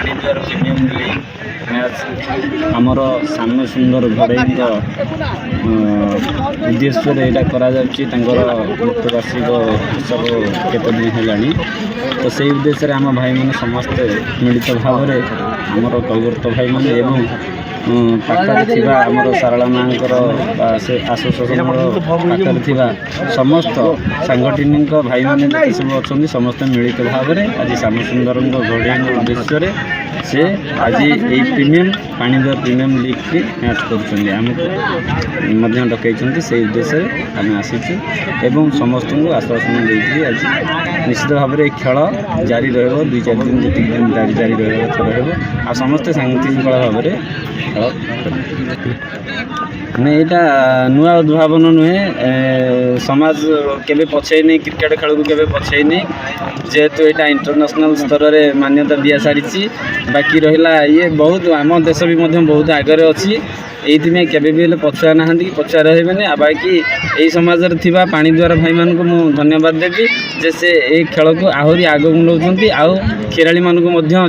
पाणीद्वार premium league match आमर श्याम सुंदर घड़ई उद्देश्य यहाँ मृत्युवार्षिक उत्सव केत दिन है तो से उद्देश्य आम भाई मैंने समस्ते मिलित भाव में आमर कैवर्त भाई मैंने पाखे आमर सारला माँ से आसोसिएसन पाखे समस्त सांगठनिक भाई मैंने सब अच्छा समस्त मिलित भाव में आज श्याम सुंदर घड़ई उद्देश्य से आज यही प्रीमियम पाणीद्वार प्रीमियम लीग की मैच कर डकई से उद्देश्य आम आसीचु एवं समस्त को आश्वासन देती आज निश्चित भाव में खेल जारी रही 2-4 दिन जी दिन जारी रहा समस्ते शांतिशृंखला भाव में खेल नहीं यहाँ नुआ उद्भावन नुहे समाज केबे पछे नहीं क्रिकेट खेल को केबे पछे नहीं जेहेतु यहाँ इंटरनेशनल स्तर में मान्यता दि सारी बाकी रहा ये बहुत आम देश भी बहुत आगे अच्छी ये केबे भी पछुआ ना कि पछुआ रही आ बाकी यही समाज में पाणीद्वार भाई मान को मुझे धन्यवाद देवी जे से ये खेल को आहरी आग को नौकरी आउ खेलाड़ी मानक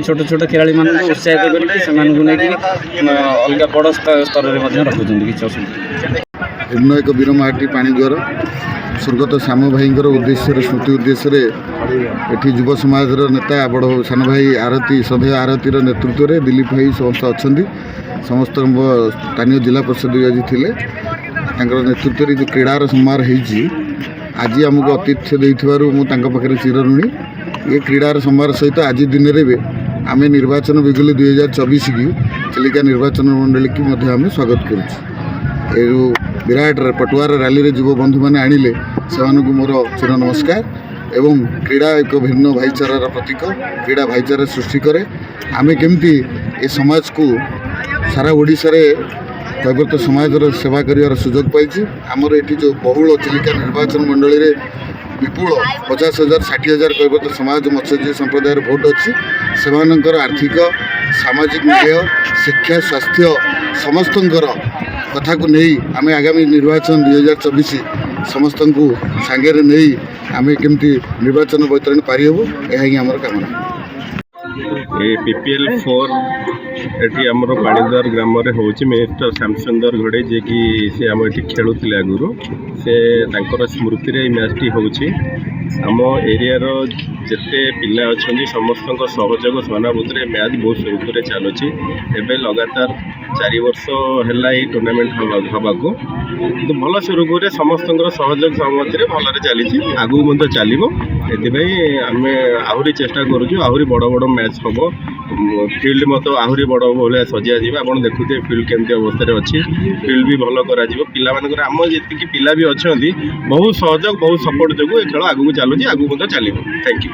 छोट छोट खेलाड़ी मानक उत्साहित करके अलग बड़ स्तर में रखुच्च किसी असुविधा एक वीरमाटी पाणीद्वार स्वर्गत श्याम भाई उद्देश्य स्मृति उद्देश्य ये युव समाज नेता बड़ सान भाई आरती सदैव आरतीर नेतृत्व में दिलीप भाई समस्त अच्छा समस्त स्थानीय जिला परिषद आज थे नेतृत्व में जो क्रीडार समारोह होती आज आमको आतिथ्य मुझे चिरऋणी ये क्रीडार समारोह सहित आज दिन में आम निर्वाचन बिगुली 2024 की चिलिका निर्वाचन मंडली की आम स्वागत करुँ विराट पटुआर रैली रे युव बंधु मैंने आणिले से मोर चिर नमस्कार एवं क्रीड़ा एक भिन्न भाईचारार प्रतीक क्रीड़ा भाईचारा सृष्टि करे आम केमती ए समाज को सारा ओडिशा रे कैवर्त समाज सेवा कर सुजोग पाई आमर ये जो बहुल चिलिका निर्वाचन मंडली रे विपुल 50,000 60,000 कैवर्त समाज मत्स्यजीवी संप्रदाय भोट अच्छी से आर्थिक सामाजिक न्याय शिक्षा स्वास्थ्य समस्त कथा को नहीं आम आगामी निर्वाचन 2024 समस्त को सांगे नहीं आम केमती निर्वाचन बैतरणी पारि हेबू यह आमर कामना PPL 4 एटी आमर पाणीद्वार ग्राम में हूँ मिस्टर श्याम सुंदर घड़ई जे कि से आम ये खेलुले आगुरी से स्मृति रे मैच टी हूँ आम एरिया जिते पिला अच्छा समस्त सहयोग सहानुभूति में मैच बहुत सुरुखुरे चलुची एवं लगातार 4 वर्ष है टूर्नामेंट हवाको तो भल सुरुखुरे समस्त सहयोग सहमति में भल चली आगू चलो आम आहरी चेष्टा करुँ आहरी बड़ बड़ मैच हम फिल्ड मत आहरी बड़ भाया सजा आप देखुए फिल्ड केमती अवस्था अच्छी फिल्ड भी भल कर आम जी पिला भी अच्छा बहुत सहयोग बहुत सपोर्ट जो खेल आगू चलुची आगू चलो थैंक यू।